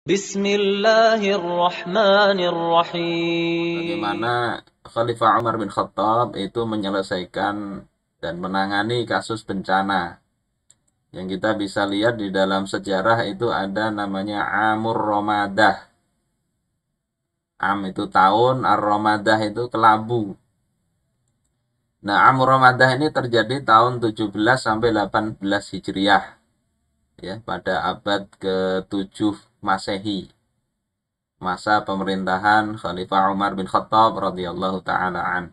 Bismillahirrahmanirrahim. Bagaimana Khalifah Umar bin Khattab itu menyelesaikan dan menangani kasus bencana. Yang kita bisa lihat di dalam sejarah itu ada namanya Amur Ramadah. Am itu tahun, Ar-Ramadah itu kelabu. Nah, Amur Ramadah ini terjadi tahun 17 sampai 18 Hijriah. Ya, pada abad ke-7 Masehi. Masa pemerintahan Khalifah Umar bin Khattab radhiyallahu taala an.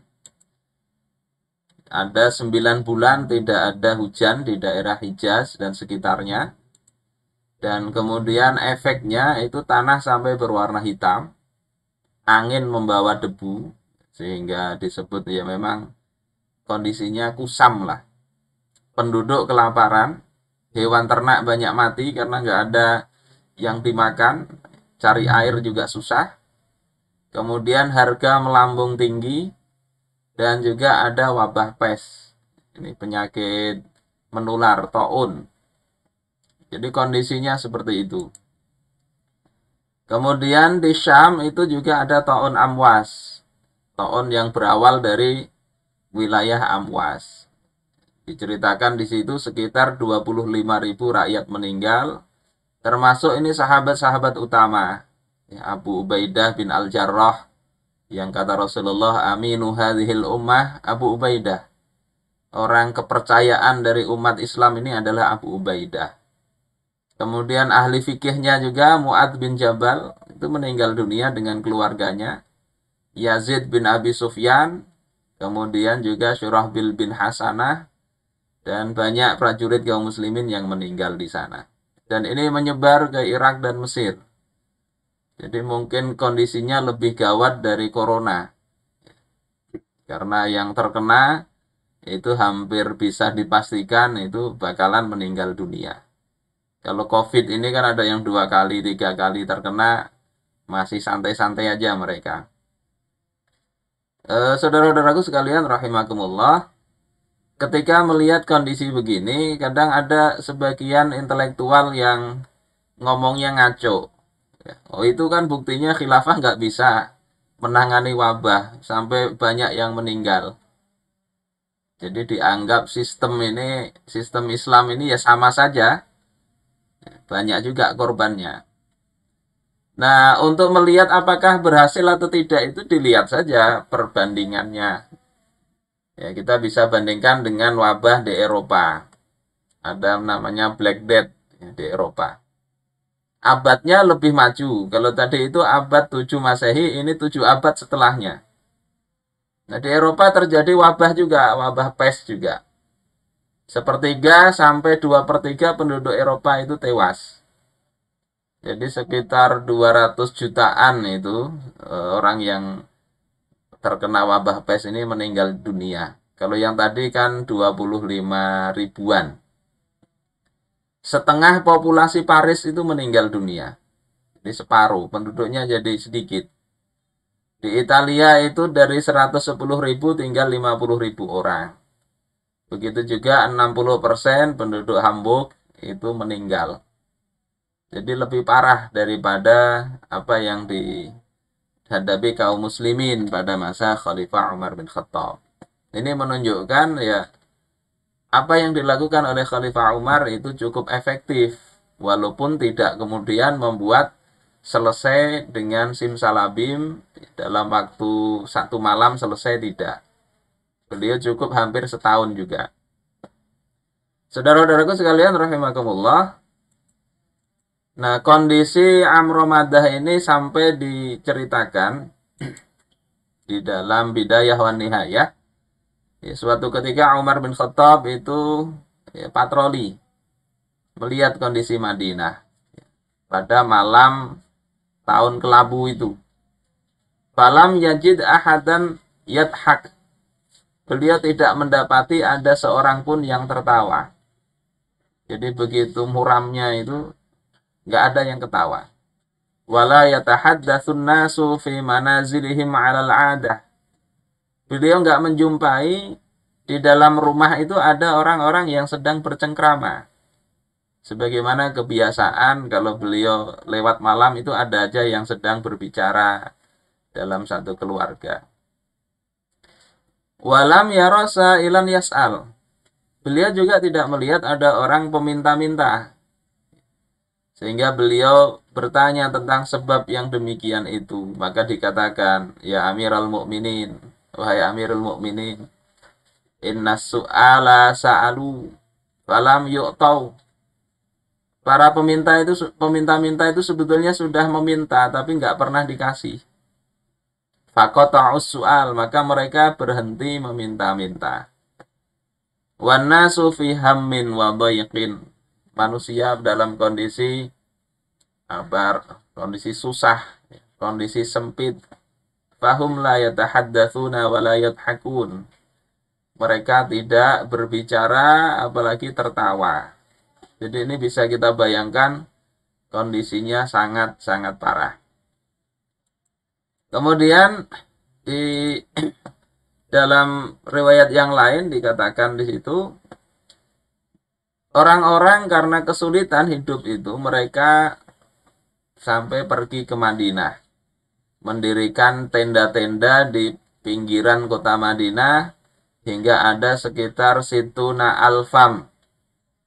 Ada 9 bulan tidak ada hujan di daerah Hijaz dan sekitarnya. Dan kemudian efeknya itu tanah sampai berwarna hitam. Angin membawa debu. Sehingga disebut ya memang kondisinya kusam lah. Penduduk kelaparan. Hewan ternak banyak mati karena nggak ada yang dimakan. Cari air juga susah. Kemudian harga melambung tinggi. Dan juga ada wabah pes. Ini penyakit menular, taun. Jadi kondisinya seperti itu. Kemudian di Syam itu juga ada taun Amwas. Taun yang berawal dari wilayah Amwas. Diceritakan di situ sekitar 25.000 rakyat meninggal. Termasuk ini sahabat-sahabat utama. Abu Ubaidah bin Al-Jarrah. Yang kata Rasulullah, aminu hadhil ummah Abu Ubaidah. Orang kepercayaan dari umat Islam ini adalah Abu Ubaidah. Kemudian ahli fikihnya juga Mu'adz bin Jabal itu meninggal dunia dengan keluarganya. Yazid bin Abi Sufyan, kemudian juga Syurahbil bin Hasanah, dan banyak prajurit kaum muslimin yang meninggal di sana. Dan ini menyebar ke Irak dan Mesir. Jadi mungkin kondisinya lebih gawat dari corona. Karena yang terkena itu hampir bisa dipastikan itu bakalan meninggal dunia. Kalau COVID ini kan ada yang 2 kali, 3 kali terkena, masih santai-santai aja mereka. Saudara-saudaraku sekalian rahimakumullah, ketika melihat kondisi begini, kadang ada sebagian intelektual yang ngomongnya ngaco. Oh itu kan buktinya khilafah nggak bisa menangani wabah, sampai banyak yang meninggal. Jadi dianggap sistem Islam ini ya sama saja, banyak juga korbannya. Nah, untuk melihat apakah berhasil atau tidak itu dilihat saja perbandingannya. Ya, kita bisa bandingkan dengan wabah di Eropa. Ada namanya Black Death ya, di Eropa. Abadnya lebih maju. Kalau tadi itu abad 7 Masehi, ini 7 abad setelahnya. Nah, di Eropa terjadi wabah juga, wabah pes juga. 1/3 sampai 2/3 penduduk Eropa itu tewas. Jadi sekitar 200 jutaan itu orang yang terkena wabah pes ini meninggal dunia. Kalau yang tadi kan 25 ribuan. Setengah populasi Paris itu meninggal dunia. Jadi separuh, penduduknya jadi sedikit. Di Italia itu dari 110.000 tinggal 50.000 orang. Begitu juga 60% penduduk Hamburg itu meninggal. Jadi lebih parah daripada apa yang dihadapi kaum muslimin pada masa Khalifah Umar bin Khattab. Ini menunjukkan ya apa yang dilakukan oleh Khalifah Umar itu cukup efektif. Walaupun tidak kemudian membuat selesai dengan simsalabim dalam waktu 1 malam selesai, tidak. Beliau cukup hampir setahun juga. Saudara-saudaraku sekalian rahimakumullah. Nah, kondisi Amromadah ini sampai diceritakan di dalam Bidayah wan Nihayah. Ya, suatu ketika Umar bin Khattab itu patroli melihat kondisi Madinah pada malam tahun kelabu itu. Falam yajid ahadan yadhak. Beliau tidak mendapati ada seorang pun yang tertawa. Jadi begitu muramnya itu nggak ada yang ketawa. Wala yatahaddatsun nasu fi manazilihim 'alal 'adah. Beliau nggak menjumpai di dalam rumah itu ada orang-orang yang sedang bercengkrama. Sebagaimana kebiasaan kalau beliau lewat malam itu ada aja yang sedang berbicara dalam satu keluarga. Walam yarasa ilan yas'al. Beliau juga tidak melihat ada orang peminta-minta. Sehingga beliau bertanya tentang sebab yang demikian itu. Maka dikatakan, ya Amirul Mukminin, wahai Amirul Mukminin, inna su'ala sa'alu falam yu'tau. Para peminta-minta itu sebetulnya sudah meminta tapi nggak pernah dikasih. Faqata'us su'al, maka mereka berhenti meminta-minta. Wan nasu fi hammin wa dhayqin. Manusia dalam kondisi susah, kondisi sempit. Fahum la yatahaddatsuna wa la yadhakun. Mereka tidak berbicara apalagi tertawa. Jadi ini bisa kita bayangkan kondisinya sangat-sangat parah. Kemudian di dalam riwayat yang lain dikatakan di situ, orang-orang karena kesulitan hidup itu mereka sampai pergi ke Madinah, mendirikan tenda-tenda di pinggiran kota Madinah hingga ada sekitar situna alfam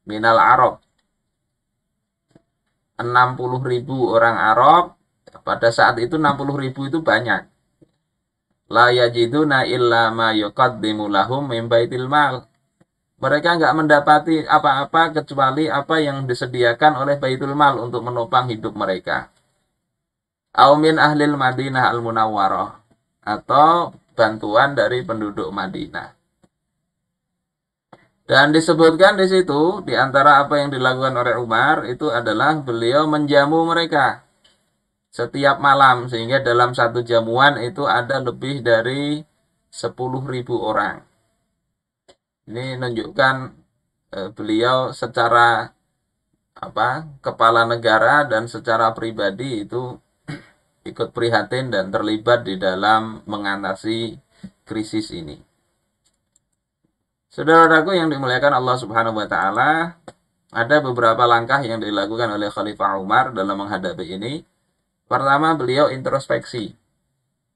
minal Arab, 60.000 orang Arab. Pada saat itu 60.000 itu banyak. La yajiduna illa ma yuqaddimu lahum min baitil mal. Mereka nggak mendapati apa-apa kecuali apa yang disediakan oleh Baitul Mal untuk menopang hidup mereka. Aumin ahlil Madinah al-Munawwarah, atau bantuan dari penduduk Madinah. Dan disebutkan di situ, di antara apa yang dilakukan oleh Umar, itu adalah beliau menjamu mereka setiap malam. Sehingga dalam satu jamuan itu ada lebih dari 10.000 orang. Ini menunjukkan beliau secara kepala negara dan secara pribadi itu ikut prihatin dan terlibat di dalam mengatasi krisis ini. Saudara-saudaraku yang dimuliakan Allah Subhanahu wa taala, ada beberapa langkah yang dilakukan oleh Khalifah Umar dalam menghadapi ini. Pertama, beliau introspeksi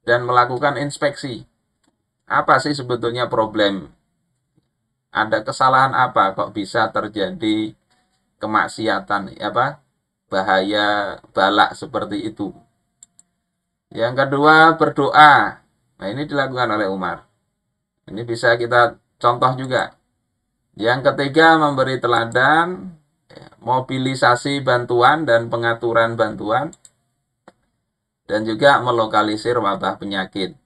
dan melakukan inspeksi. Apa sih sebetulnya problem? Ada kesalahan apa kok bisa terjadi kemaksiatan, bahaya balak seperti itu? Yang kedua, berdoa. Nah, ini dilakukan oleh Umar. Ini bisa kita contoh juga. Yang ketiga, memberi teladan, mobilisasi bantuan dan pengaturan bantuan, dan juga melokalisir wabah penyakit.